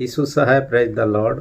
यीशु साहब praise the Lord.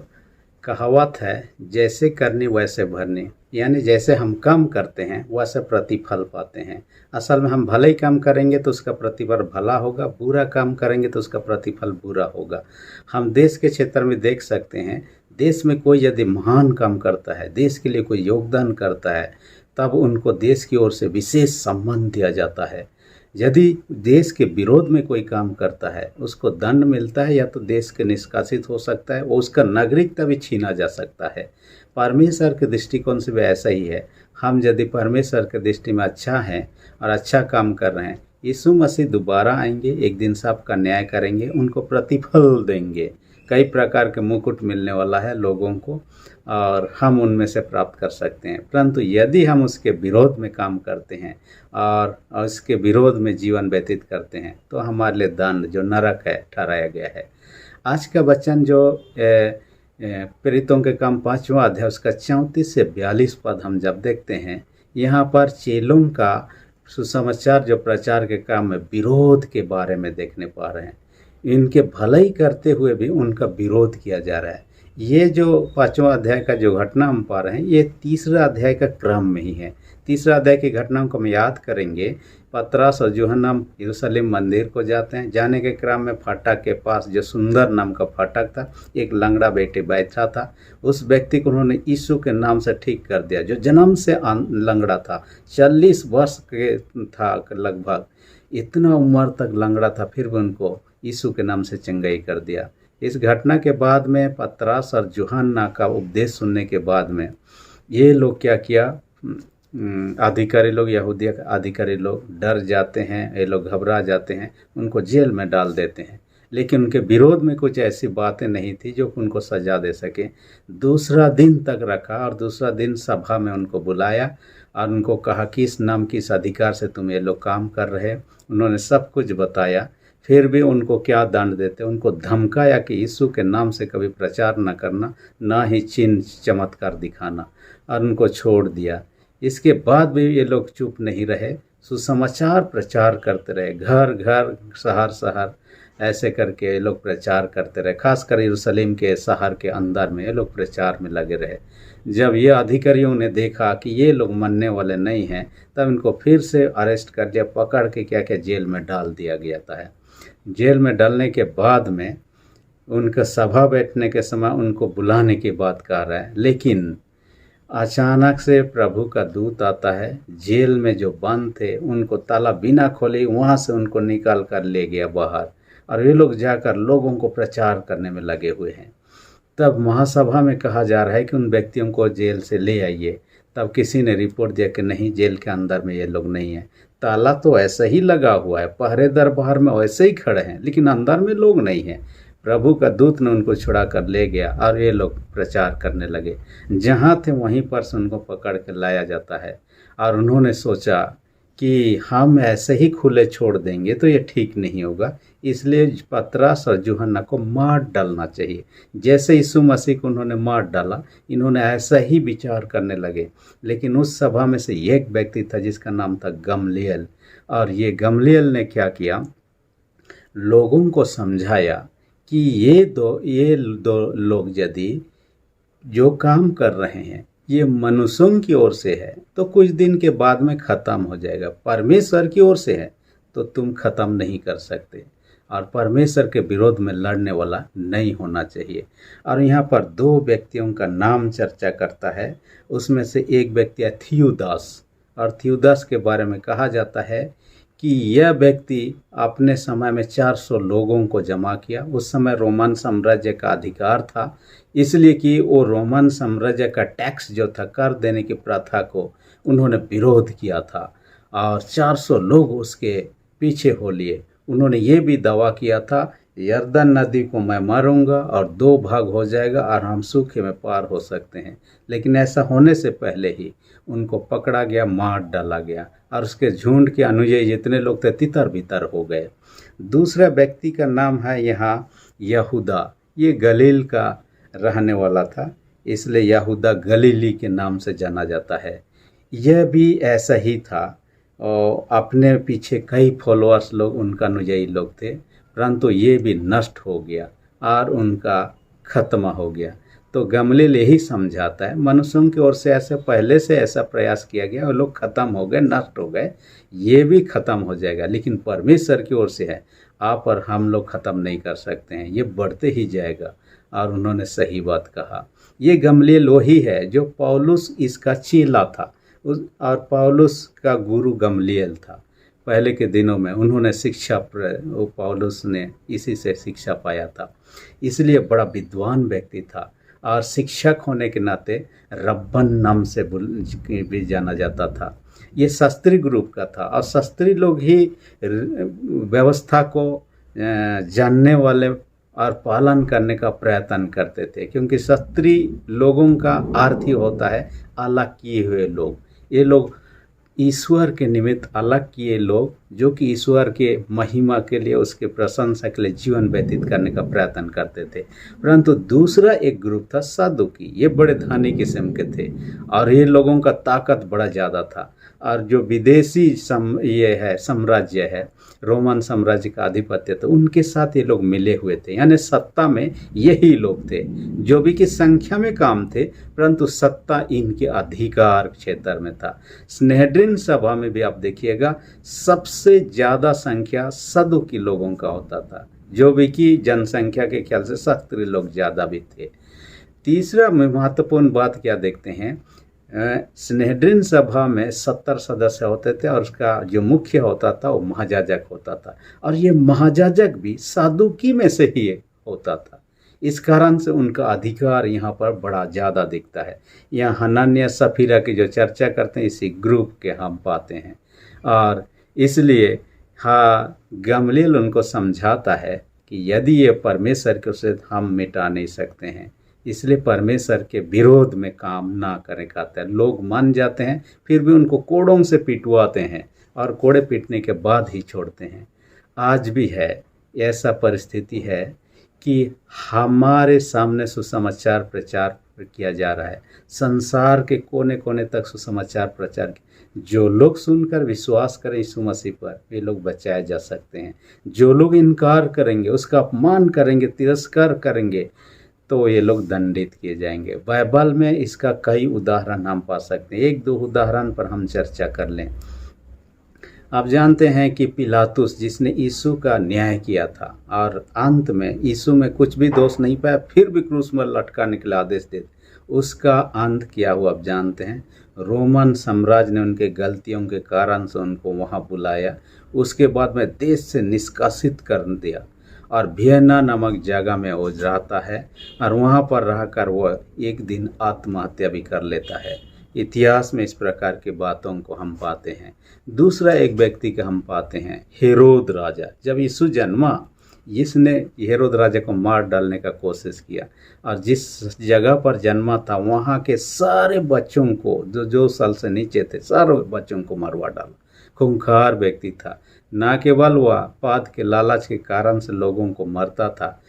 कहावत है, जैसे करनी वैसे भरनी। यानी जैसे हम काम करते हैं वैसे प्रतिफल पाते हैं। असल में हम भले ही काम करेंगे तो उसका प्रतिफल भला होगा, बुरा काम करेंगे तो उसका प्रतिफल बुरा होगा। हम देश के क्षेत्र में देख सकते हैं, देश में कोई यदि महान काम करता है, देश के लिए कोई योगदान करता है, तब उनको देश की ओर से विशेष सम्मान दिया जाता है। यदि देश के विरोध में कोई काम करता है, उसको दंड मिलता है, या तो देश के निष्कासित हो सकता है, वो उसका नागरिकता भी छीना जा सकता है। परमेश्वर के दृष्टिकोण से भी ऐसा ही है। हम यदि परमेश्वर के दृष्टि में अच्छा हैं और अच्छा काम कर रहे हैं, यीशु मसीह दोबारा आएंगे, एक दिन सबका न्याय करेंगे, उनको प्रतिफल देंगे। कई प्रकार के मुकुट मिलने वाला है लोगों को, और हम उनमें से प्राप्त कर सकते हैं। परंतु यदि हम उसके विरोध में काम करते हैं और उसके विरोध में जीवन व्यतीत करते हैं, तो हमारे लिए दंड जो नरक है ठहराया गया है। आज का वचन जो प्रेरितों के काम 5वां अध्याय उसका 34 से 42 पद हम जब देखते हैं, यहाँ पर चेलों का सुसमाचार जो प्रचार के काम में विरोध के बारे में देखने पा रहे हैं। इनके भलाई करते हुए भी उनका विरोध किया जा रहा है। ये जो 5वां अध्याय का जो घटना हम पा रहे हैं, ये तीसरा अध्याय का क्रम में ही है। तीसरा अध्याय की घटनाओं को हम याद करेंगे। पतरस और यूहन्ना यरूशलेम मंदिर को जाते हैं। जाने के क्रम में फाटक के पास जो सुंदर नाम का फाटक था, एक लंगड़ा बेटे बैठा था। उस व्यक्ति को उन्होंने यीशु के नाम से ठीक कर दिया, जो जन्म से लंगड़ा था। 40 वर्ष के था लगभग, इतना उम्र तक लंगड़ा था, फिर भी उनको यीशु के नाम से चंगाई कर दिया। इस घटना के बाद में पतरस और यूहन्ना का उपदेश सुनने के बाद में ये लोग क्या किया, अधिकारी लोग, यहूदिया के अधिकारी लोग डर जाते हैं, ये लोग घबरा जाते हैं, उनको जेल में डाल देते हैं। लेकिन उनके विरोध में कुछ ऐसी बातें नहीं थी जो उनको सजा दे सके। दूसरा दिन तक रखा और दूसरा दिन सभा में उनको बुलाया और उनको कहा किस नाम किस अधिकार से तुम ये लोग काम कर रहे। उन्होंने सब कुछ बताया। फिर भी उनको क्या दंड देते, उनको धमकाया कि यीशु के नाम से कभी प्रचार न करना, ना ही चिन्ह चमत्कार दिखाना, और उनको छोड़ दिया। इसके बाद भी ये लोग चुप नहीं रहे, सुसमाचार प्रचार करते रहे, घर घर शहर शहर ऐसे करके ये लोग प्रचार करते रहे। खासकर यरूशलेम के शहर के अंदर में ये लोग प्रचार में लगे रहे। जब ये अधिकारियों ने देखा कि ये लोग मानने वाले नहीं हैं, तब इनको फिर से अरेस्ट कर लिया, पकड़ के क्या क्या जेल में डाल दिया गया था। जेल में डालने के बाद में उनका सभा बैठने के समय उनको बुलाने की बात कर रहा है, लेकिन अचानक से प्रभु का दूत आता है। जेल में जो बंद थे उनको ताला बिना खोले वहाँ से उनको निकाल कर ले गया बाहर, और ये लोग जाकर लोगों को प्रचार करने में लगे हुए हैं। तब महासभा में कहा जा रहा है कि उन व्यक्तियों को जेल से ले आइए। तब किसी ने रिपोर्ट दिया कि नहीं, जेल के अंदर में ये लोग नहीं हैं, ताला तो ऐसा ही लगा हुआ है, पहरेदार बाहर में वैसे ही खड़े हैं, लेकिन अंदर में लोग नहीं हैं। प्रभु का दूत ने उनको छुड़ा कर ले गया और ये लोग प्रचार करने लगे। जहाँ थे वहीं पर से उनको पकड़ के लाया जाता है, और उन्होंने सोचा कि हम ऐसे ही खुले छोड़ देंगे तो ये ठीक नहीं होगा, इसलिए पतरस और यूहन्ना को मार डालना चाहिए। जैसे यीशु मसीह को उन्होंने मार डाला, इन्होंने ऐसा ही विचार करने लगे। लेकिन उस सभा में से एक व्यक्ति था जिसका नाम था गमलीएल, और ये गमलीएल ने क्या किया, लोगों को समझाया कि ये दो लोग यदि जो काम कर रहे हैं ये मनुष्यों की ओर से है तो कुछ दिन के बाद में ख़त्म हो जाएगा, परमेश्वर की ओर से है तो तुम ख़त्म नहीं कर सकते, और परमेश्वर के विरोध में लड़ने वाला नहीं होना चाहिए। और यहाँ पर 2 व्यक्तियों का नाम चर्चा करता है। उसमें से एक व्यक्ति है थियूदास, और थियूदास के बारे में कहा जाता है कि यह व्यक्ति अपने समय में 400 लोगों को जमा किया। उस समय रोमन साम्राज्य का अधिकार था, इसलिए कि वो रोमन साम्राज्य का टैक्स जो था, कर देने की प्रथा को उन्होंने विरोध किया था, और 400 लोग उसके पीछे हो लिए। उन्होंने ये भी दावा किया था, यरदन नदी को मैं मारूंगा और 2 भाग हो जाएगा और हम सूखे में पार हो सकते हैं। लेकिन ऐसा होने से पहले ही उनको पकड़ा गया, मार डाला गया, और उसके झुंड के अनुयायी जितने लोग थे तितर बितर हो गए। दूसरा व्यक्ति का नाम है यहाँ यहूदा। ये गलील का रहने वाला था, इसलिए यहूदा गलीली के नाम से जाना जाता है। यह भी ऐसा ही था, और अपने पीछे कई फॉलोअर्स लोग, उनका अनुयायी लोग थे, परंतु ये भी नष्ट हो गया और उनका खत्म हो गया। तो गमलीएल यही समझाता है, मनुष्यों की ओर से ऐसे पहले से ऐसा प्रयास किया गया और लोग खत्म हो गए, नष्ट हो गए, ये भी खत्म हो जाएगा, लेकिन परमेश्वर की ओर से है, आप और हम लोग खत्म नहीं कर सकते हैं, ये बढ़ते ही जाएगा। और उन्होंने सही बात कहा। ये गमलीएल वही है जो पौलुस इसका चेला था, और पौलुस का गुरु गमलीएल था। पहले के दिनों में उन्होंने शिक्षा, पौलुस ने इसी से शिक्षा पाया था, इसलिए बड़ा विद्वान व्यक्ति था और शिक्षक होने के नाते रब्बन नाम से भी जाना जाता था। ये शास्त्री ग्रुप का था और शास्त्री लोग ही व्यवस्था को जानने वाले और पालन करने का प्रयत्न करते थे, क्योंकि शास्त्री लोगों का अर्थ ही होता है अलग किए हुए लोग। ये लोग ईश्वर के निमित्त अलग किए लोग, जो कि ईश्वर के महिमा के लिए, उसके प्रशंसा के लिए जीवन व्यतीत करने का प्रयत्न करते थे। परंतु दूसरा एक ग्रुप था सदुकी, ये बड़े धनी किस्म के थे और ये लोगों का ताकत बड़ा ज़्यादा था। और जो विदेशी ये है साम्राज्य है, रोमन साम्राज्य का आधिपत्य, तो उनके साथ ये लोग मिले हुए थे, यानी सत्ता में यही लोग थे, जो भी कि संख्या में कम थे, परंतु सत्ता इनके अधिकार क्षेत्र में था। स्नेहड्रीन सभा में भी आप देखिएगा सबसे ज़्यादा संख्या सदुकी लोगों का होता था, जो भी कि जनसंख्या के ख्याल से शास्त्री लोग ज़्यादा भी थे। तीसरा महत्वपूर्ण बात क्या देखते हैं, स्नेहड्रीन सभा में 70 सदस्य होते थे और उसका जो मुख्य होता था वो महायाजक होता था, और ये महायाजक भी सदुकी में से ही होता था। इस कारण से उनका अधिकार यहाँ पर बड़ा ज़्यादा दिखता है। यहाँ हनन्याह सफीरा की जो चर्चा करते हैं इसी ग्रुप के हम पाते हैं, और इसलिए हाँ गमलीएल उनको समझाता है कि यदि ये परमेश्वर के उसे हम मिटा नहीं सकते हैं, इसलिए परमेश्वर के विरोध में काम ना करें कहते हैं। लोग मान जाते हैं, फिर भी उनको कोड़ों से पिटवाते हैं और कोड़े पीटने के बाद ही छोड़ते हैं। आज भी है ऐसा परिस्थिति है कि हमारे सामने सुसमाचार प्रचार किया जा रहा है, संसार के कोने कोने तक सुसमाचार प्रचार, जो लोग सुनकर विश्वास करें यीशु मसीह पर, वे लोग बचाए जा सकते हैं। जो लोग इनकार करेंगे, उसका अपमान करेंगे, तिरस्कार करेंगे, तो ये लोग दंडित किए जाएंगे। बाइबल में इसका कई उदाहरण हम पा सकते हैं, एक दो उदाहरण पर हम चर्चा कर लें। आप जानते हैं कि पिलातुस जिसने यीशु का न्याय किया था और अंत में यीशु में कुछ भी दोष नहीं पाया, फिर भी क्रूस पर लटकाने के लिए आदेश दे, उसका अंत क्या हुआ आप जानते हैं। रोमन साम्राज्य ने उनके गलतियों के कारण से उनको वहाँ बुलाया, उसके बाद में देश से निष्कासित कर दिया और वियना नामक जगह में वो रहता है और वहाँ पर रहकर वो एक दिन आत्महत्या भी कर लेता है। इतिहास में इस प्रकार की बातों को हम पाते हैं। दूसरा एक व्यक्ति का हम पाते हैं हेरोद राजा। जब यीशु जन्मा, इसने हेरोद राजा को मार डालने का कोशिश किया और जिस जगह पर जन्मा था वहाँ के सारे बच्चों को, जो साल से नीचे थे, सारे बच्चों को मरवा डाला। खूंखार व्यक्ति था, न केवल वह पाद के लालच के कारण से लोगों को मरता था,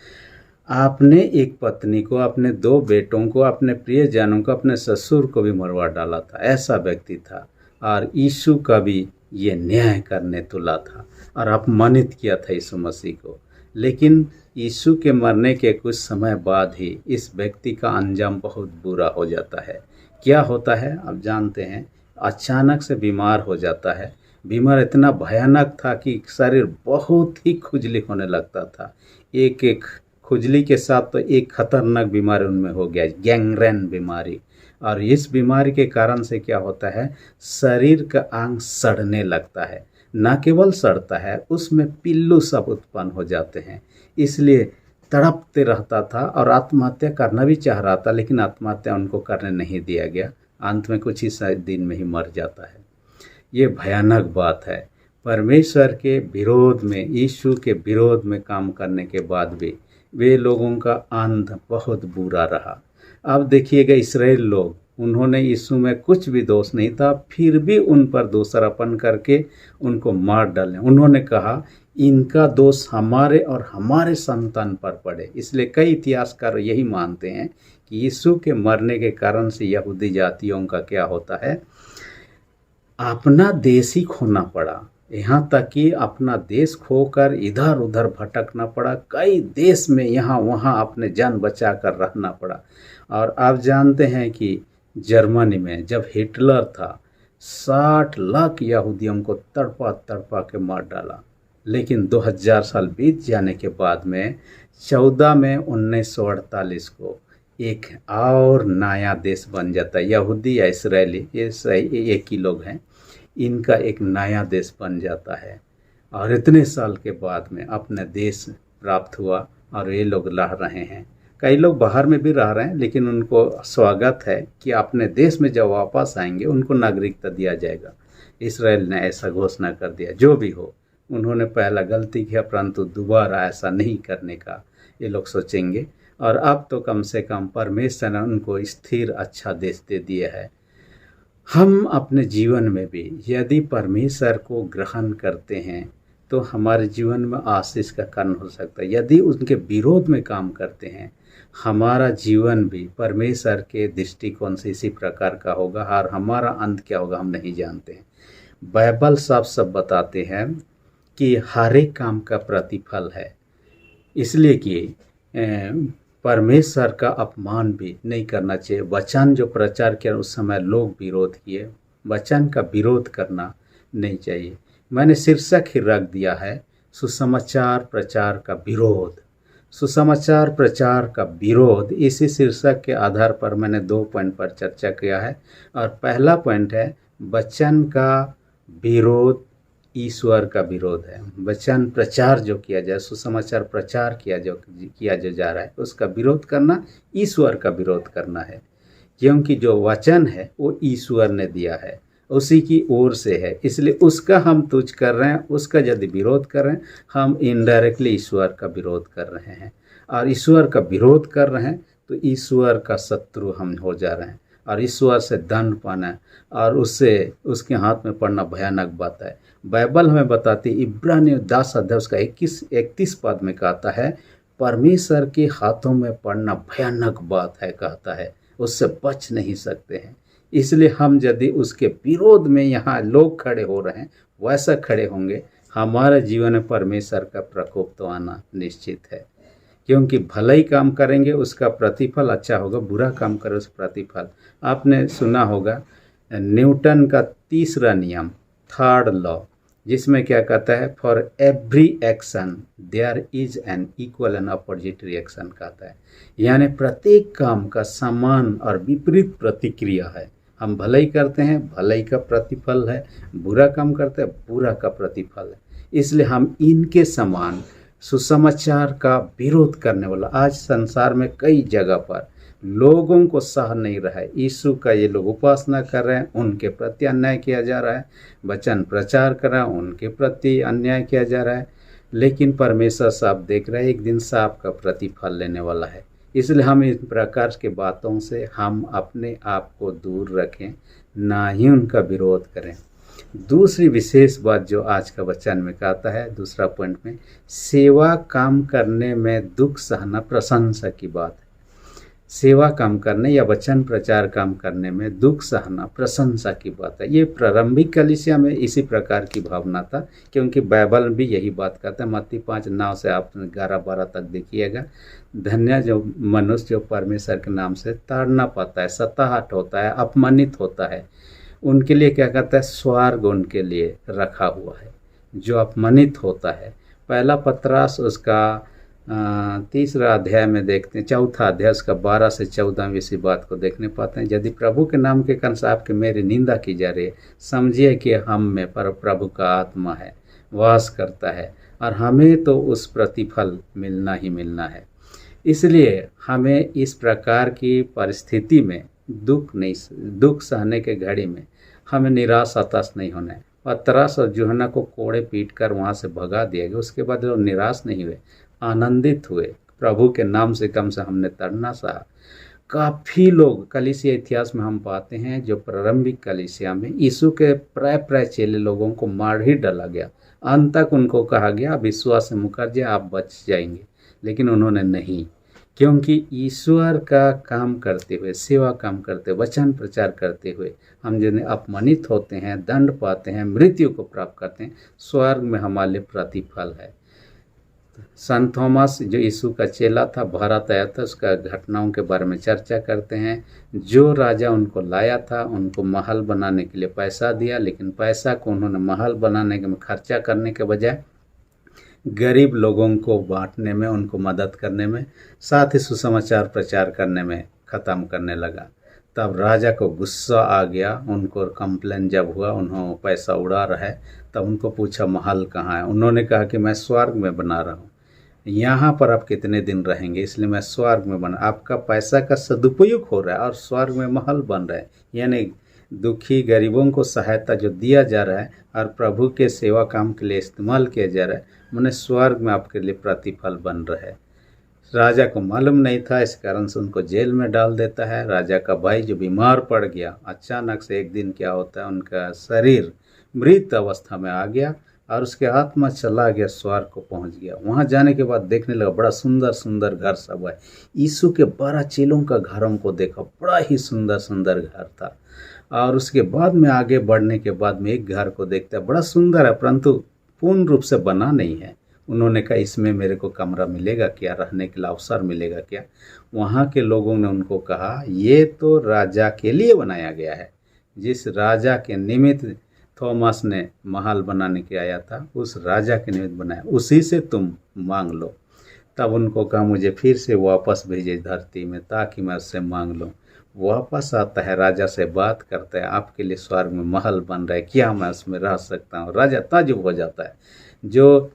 आपने एक पत्नी को, अपने 2 बेटों को, अपने प्रियजनों को, अपने ससुर को भी मरवा डाला था। ऐसा व्यक्ति था और यीशु का भी ये न्याय करने तुला था और अपमानित किया था यीशु मसीह को। लेकिन यीशु के मरने के कुछ समय बाद ही इस व्यक्ति का अंजाम बहुत बुरा हो जाता है। क्या होता है आप जानते हैं, अचानक से बीमार हो जाता है। बीमार इतना भयानक था कि शरीर बहुत ही खुजली होने लगता था। एक एक खुजली के साथ तो एक खतरनाक बीमारी उनमें हो गया, गैंग्रेन बीमारी। और इस बीमारी के कारण से क्या होता है, शरीर का अंग सड़ने लगता है। न केवल सड़ता है, उसमें पिल्लू सब उत्पन्न हो जाते हैं। इसलिए तड़पते रहता था और आत्महत्या करना भी चाह रहा था, लेकिन आत्महत्या उनको करने नहीं दिया गया। अंत में कुछ ही दिन में ही मर जाता है। ये भयानक बात है। परमेश्वर के विरोध में, यीशु के विरोध में काम करने के बाद भी वे लोगों का अंत बहुत बुरा रहा। अब देखिएगा इस्राएल लोग, उन्होंने यीशु में कुछ भी दोष नहीं था, फिर भी उन पर दोषारोपण करके उनको मार डालें। उन्होंने कहा इनका दोष हमारे और हमारे संतान पर पड़े। इसलिए कई इतिहासकार यही मानते हैं कि यीशु के मरने के कारण से यहूदी जातियों का क्या होता है, अपना देश ही खोना पड़ा। यहाँ तक कि अपना देश खोकर इधर उधर भटकना पड़ा, कई देश में यहाँ वहाँ अपने जान बचा कर रहना पड़ा। और आप जानते हैं कि जर्मनी में जब हिटलर था 60 लाख यहूदियों को तड़पा तड़पा के मार डाला। लेकिन 2000 साल बीत जाने के बाद में 14 में 1948 को एक और नया देश बन जाता है। यहूदी या इसराइली ये सही एक ही लोग हैं, इनका एक नया देश बन जाता है। और इतने साल के बाद में अपने देश प्राप्त हुआ और ये लोग रह रहे हैं। कई लोग बाहर में भी रह रहे हैं, लेकिन उनको स्वागत है कि अपने देश में जब वापस आएंगे उनको नागरिकता दिया जाएगा। इसराइल ने ऐसा घोषणा कर दिया। जो भी हो, उन्होंने पहला गलती किया, परंतु दोबारा ऐसा नहीं करने का ये लोग सोचेंगे। और अब तो कम से कम परमेश्वर ने उनको स्थिर अच्छा देश दे दिया है। हम अपने जीवन में भी यदि परमेश्वर को ग्रहण करते हैं तो हमारे जीवन में आशीष का कारण हो सकता है। यदि उनके विरोध में काम करते हैं, हमारा जीवन भी परमेश्वर के दृष्टिकोण से इसी प्रकार का होगा और हमारा अंत क्या होगा हम नहीं जानते हैं। बाइबल साफ सब बताते हैं कि हर एक काम का प्रतिफल है, इसलिए कि परमेश्वर का अपमान भी नहीं करना चाहिए। वचन जो प्रचार किया उस समय लोग विरोध किए, वचन का विरोध करना नहीं चाहिए। मैंने शीर्षक ही रख दिया है सुसमाचार प्रचार का विरोध। सुसमाचार प्रचार का विरोध, इसी शीर्षक के आधार पर मैंने 2 पॉइंट पर चर्चा किया है। और पहला पॉइंट है वचन का विरोध ईश्वर का विरोध है। वचन प्रचार जो किया जाए, सुसमाचार प्रचार किया जो जा रहा है, उसका विरोध करना ईश्वर का विरोध करना है। क्योंकि जो वचन है वो ईश्वर ने दिया है, उसी की ओर से है, इसलिए उसका हम तुच्छ कर रहे हैं। उसका यदि विरोध कर रहे हैं, हम इनडायरेक्टली ईश्वर का विरोध कर रहे हैं। और ईश्वर का विरोध कर रहे हैं तो ईश्वर का शत्रु हम हो जा रहे हैं। और ईश्वर से दंड पाना और उससे उसके हाथ में पड़ना भयानक बात है। बाइबल हमें बताती है, इब्रानियों 10 अध्याय उसका 21-31 पद में कहता है, परमेश्वर के हाथों में पड़ना भयानक बात है, कहता है, उससे बच नहीं सकते हैं। इसलिए हम यदि उसके विरोध में यहाँ लोग खड़े हो रहे हैं, वैसा खड़े होंगे, हमारे जीवन में परमेश्वर का प्रकोप तो आना निश्चित है। क्योंकि भलाई काम करेंगे उसका प्रतिफल अच्छा होगा, बुरा काम करें उसका प्रतिफल। आपने सुना होगा न्यूटन का तीसरा नियम, 3rd लॉ, जिसमें क्या कहता है, for every action there is an equal and opposite reaction कहता है। यानी प्रत्येक काम का समान और विपरीत प्रतिक्रिया है। हम भलाई करते हैं, भलाई का प्रतिफल है, बुरा काम करते हैं, बुरा का प्रतिफल है। इसलिए हम इनके समान सुसमाचार का विरोध करने वाला, आज संसार में कई जगह पर लोगों को सह नहीं रहा है। यीशु का ये लोग उपासना कर रहे हैं, उनके प्रति अन्याय किया जा रहा है। वचन प्रचार कर रहे हैं, उनके प्रति अन्याय किया जा रहा है। लेकिन परमेश्वर साफ देख रहा है, एक दिन साफ का प्रतिफल लेने वाला है। इसलिए हम इस प्रकार के बातों से हम अपने आप को दूर रखें, ना ही उनका विरोध करें। दूसरी विशेष बात जो आज का वचन में कहता है, दूसरा पॉइंट में, सेवा काम करने में दुख सहना प्रशंसा की बात है। सेवा काम करने या वचन प्रचार काम करने में दुख सहना प्रशंसा की बात है। ये प्रारंभिक कलीसिया में इसी प्रकार की भावना था, क्योंकि बाइबल भी यही बात कहता है। मत्ती 5:9 से आप 11-12 तक देखिएगा, धन्य जो मनुष्य जो परमेश्वर के नाम से ताड़ना पाता है, सताहट होता है, अपमानित होता है, उनके लिए क्या कहता है, स्वर्ग उनके लिए रखा हुआ है। जो अपमानित होता है, पहला पतरस उसका 3रा अध्याय में देखते हैं, 4था अध्याय उसका 12 से 14 इसी बात को देखने पाते हैं। यदि प्रभु के नाम के कारण आपके मेरी निंदा की जा रही है, समझिए कि हम में पर प्रभु का आत्मा है, वास करता है, और हमें तो उस प्रतिफल मिलना ही मिलना है। इसलिए हमें इस प्रकार की परिस्थिति में दुख सहने के घड़ी में हमें निराश हताश नहीं होना है। पतरस और यूहन्ना को कोड़े पीट कर वहाँ से भगा दिया गया। उसके बाद वो निराश नहीं हुए, आनंदित हुए। प्रभु के नाम से कम से हमने तड़ना सहा। काफ़ी लोग कलीसिया इतिहास में हम पाते हैं, जो प्रारंभिक कलीसिया में यीशु के प्राय चेले लोगों को मार ही डाला गया। अंत तक उनको कहा गया विश्वास से मुकर जाए, आप बच जाएंगे, लेकिन उन्होंने नहीं। क्योंकि ईश्वर का काम करते हुए, सेवा काम करते हुए, वचन प्रचार करते हुए हम जिन्हें अपमानित होते हैं, दंड पाते हैं, मृत्यु को प्राप्त करते हैं, स्वर्ग में हमारे लिए प्रतिफल है। संत थॉमस जो यीशु का चेला था, भारत आया था, उसका घटनाओं के बारे में चर्चा करते हैं। जो राजा उनको लाया था, उनको महल बनाने के लिए पैसा दिया, लेकिन पैसा को उन्होंने महल बनाने में खर्चा करने के बजाय गरीब लोगों को बांटने में, उनको मदद करने में, साथ ही सुसमाचार प्रचार करने में ख़त्म करने लगा। तब राजा को गुस्सा आ गया, उनको कंप्लेन जब हुआ उन्होंने पैसा उड़ा रहा है, तब उनको पूछा महल कहाँ है। उन्होंने कहा कि मैं स्वर्ग में बना रहा हूँ, यहाँ पर आप कितने दिन रहेंगे, इसलिए मैं स्वर्ग में बना। आपका पैसा का सदुपयोग हो रहा है और स्वर्ग में महल बन रहा है, यानी दुखी गरीबों को सहायता जो दिया जा रहा है और प्रभु के सेवा काम के लिए इस्तेमाल किया जा रहा है, मैंने स्वर्ग में आपके लिए प्रतिफल बन रहा है। राजा को मालूम नहीं था, इस कारण से उनको जेल में डाल देता है। राजा का भाई जो बीमार पड़ गया, अचानक से एक दिन क्या होता है, उनका शरीर मृत अवस्था में आ गया और उसके आत्मा चला गया, स्वर्ग को पहुंच गया। वहां जाने के बाद देखने लगा बड़ा सुंदर सुंदर घर सब है। यीशु के 12 चेलों का घरों को देखा, बड़ा ही सुंदर सुंदर घर था। और उसके बाद में आगे बढ़ने के बाद में एक घर को देखता है, बड़ा सुंदर है परंतु पूर्ण रूप से बना नहीं है। उन्होंने कहा इसमें मेरे को कमरा मिलेगा क्या, रहने के लिए अवसर मिलेगा क्या। वहाँ के लोगों ने उनको कहा ये तो राजा के लिए बनाया गया है, जिस राजा के निमित्त थॉमस ने महल बनाने के आया था, उस राजा के निमित्त बनाया, उसी से तुम मांग लो। तब उनको कहा मुझे फिर से वापस भेजे धरती में ताकि मैं उससे मांग लूँ। वापस आता है, राजा से बात करता है, आपके लिए स्वर्ग में महल बन रहा है, क्या मैं उसमें रह सकता हूँ। राजा ताजुब हो जाता है, जो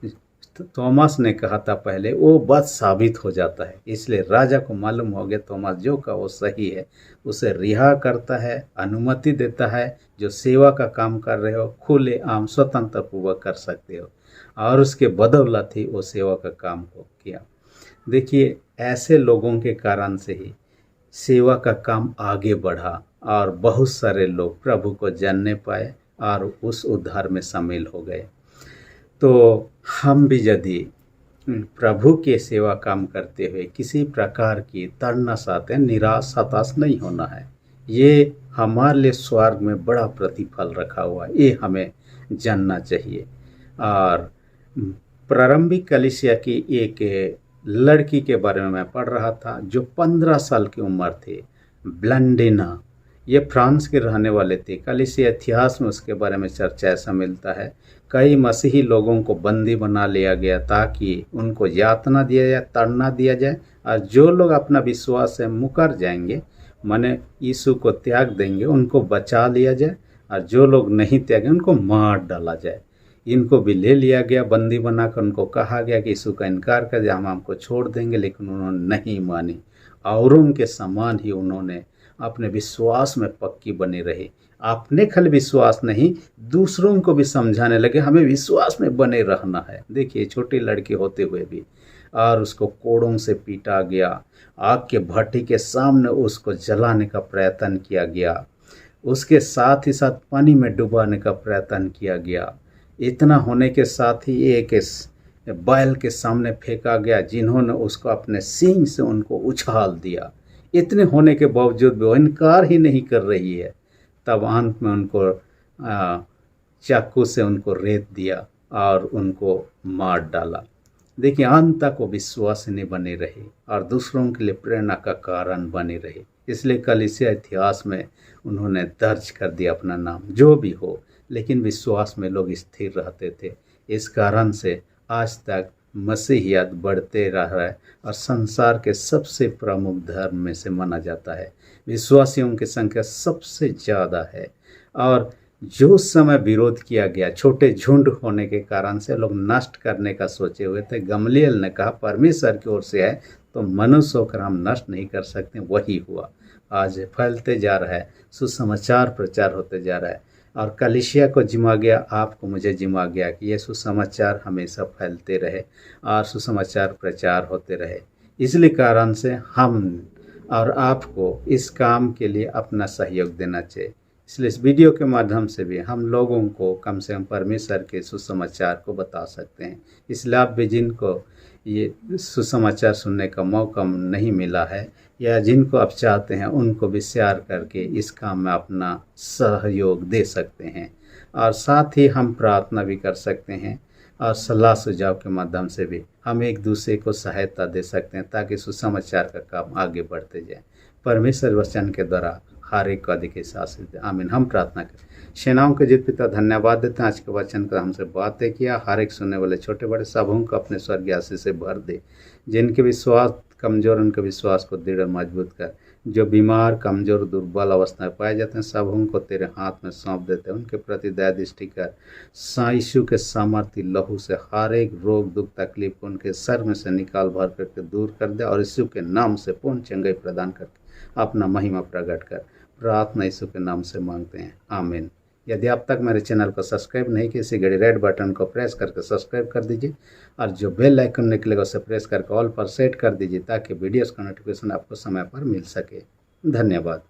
थॉमस ने कहा था पहले वो बात साबित हो जाता है। इसलिए राजा को मालूम हो गया थॉमस जो का वो सही है, उसे रिहा करता है, अनुमति देता है, जो सेवा का काम कर रहे हो खुले आम स्वतंत्र पूर्वक कर सकते हो, और उसके बदौलत ही वो सेवा का काम को किया। देखिए ऐसे लोगों के कारण से ही सेवा का काम आगे बढ़ा और बहुत सारे लोग प्रभु को जानने पाए और उस उद्धार में शामिल हो गए। तो हम भी यदि प्रभु के सेवा काम करते हुए किसी प्रकार की तरना साथ निराश हताश नहीं होना है। ये हमारे लिए स्वर्ग में बड़ा प्रतिफल रखा हुआ है, ये हमें जानना चाहिए। और प्रारंभिक कलीसिया की एक लड़की के बारे में मैं पढ़ रहा था जो 15 साल की उम्र थी, ब्लैंडिना। ये फ्रांस के रहने वाले थे। कलीसिया इतिहास में उसके बारे में चर्चा ऐसा मिलता है, कई मसीही लोगों को बंदी बना लिया गया ताकि उनको यातना दिया जाए, ताड़ना दिया जाए, और जो लोग अपना विश्वास से मुकर जाएंगे, माने यीशु को त्याग देंगे, उनको बचा लिया जाए, और जो लोग नहीं त्यागे उनको मार डाला जाए। इनको भी ले लिया गया बंदी बनाकर। उनको कहा गया कि यीशु का इनकार कर दिया, हम आपको छोड़ देंगे, लेकिन उन्होंने नहीं मानी। औरों के समान ही उन्होंने अपने विश्वास में पक्की बनी रही। अपने खाली विश्वास नहीं, दूसरों को भी समझाने लगे हमें विश्वास में बने रहना है। देखिए छोटी लड़की होते हुए भी, और उसको कोड़ों से पीटा गया, आग के भट्टी के सामने उसको जलाने का प्रयत्न किया गया, उसके साथ ही साथ पानी में डुबाने का प्रयत्न किया गया। इतना होने के साथ ही एक बैल के सामने फेंका गया, जिन्होंने उसको अपने सींग से उनको उछाल दिया। इतने होने के बावजूद भी वो इनकार ही नहीं कर रही है। तब अंत में उनको चाकू से उनको रेत दिया और उनको मार डाला। देखिए अंत तक वो विश्वासिनी बनी रही और दूसरों के लिए प्रेरणा का कारण बनी रही। इसलिए कलीसिया इतिहास में उन्होंने दर्ज कर दिया अपना नाम। जो भी हो, लेकिन विश्वास में लोग स्थिर रहते थे। इस कारण से आज तक मसीहियत बढ़ते रहा है और संसार के सबसे प्रमुख धर्म में से माना जाता है। विश्वासियों की संख्या सबसे ज़्यादा है। और जो समय विरोध किया गया, छोटे झुंड होने के कारण से लोग नष्ट करने का सोचे हुए थे, गमलीएल ने कहा परमेश्वर की ओर से है तो मनुष्य होकर हम नष्ट नहीं कर सकते। वही हुआ, आज फैलते जा रहा है, सुसमाचार प्रचार होते जा रहा है। और कलीसिया को जिम्मा गया, आपको मुझे जिम्मा गया कि ये सुसमाचार हमेशा फैलते रहे और सुसमाचार प्रचार होते रहे। इसलिए कारण से हम और आपको इस काम के लिए अपना सहयोग देना चाहिए। इसलिए इस वीडियो के माध्यम से भी हम लोगों को कम से कम परमेश्वर के सुसमाचार को बता सकते हैं। इसलिए आप भी जिनको ये सुसमाचार सुनने का मौका नहीं मिला है, या जिनको आप चाहते हैं उनको भी शेयर करके इस काम में अपना सहयोग दे सकते हैं। और साथ ही हम प्रार्थना भी कर सकते हैं और सलाह सुझाव के माध्यम से भी हम एक दूसरे को सहायता दे सकते हैं, ताकि सुसमाचार का काम आगे बढ़ते जाए। परमेश्वर वचन के द्वारा हर एक को अधिक आशीष दे। आमीन। हम प्रार्थना करें। सेनाओं के जीत पिता, धन्यवाद देते हैं आज के वचन का हमसे बातें किया। हर एक सुनने वाले छोटे बड़े सबों को अपने स्वर्गीय आशीष से भर दे। जिनके विश्वास कमज़ोर, उनके विश्वास को दृढ़ मजबूत कर। जो बीमार, कमज़ोर, दुर्बल अवस्था में पाए जाते हैं, सबों को तेरे हाथ में सौंप देते हैं। उनके प्रति दया दृष्टि कर। यीशु के सामर्थ्य लहू से हर एक रोग, दुख, तकलीफ को उनके सर में से निकाल भर करके दूर कर दे, और यीशु के नाम से पूर्ण चंगाई प्रदान करके अपना महिमा प्रकट कर। प्रार्थना यीशु के नाम से मांगते हैं। आमीन। यदि आप तक मेरे चैनल को सब्सक्राइब नहीं किए, इसी घड़ी रेड बटन को प्रेस करके सब्सक्राइब कर दीजिए, और जो बेल आइकन निकलेगा उसे प्रेस करके ऑल पर सेट कर दीजिए, ताकि वीडियोस का नोटिफिकेशन आपको समय पर मिल सके। धन्यवाद।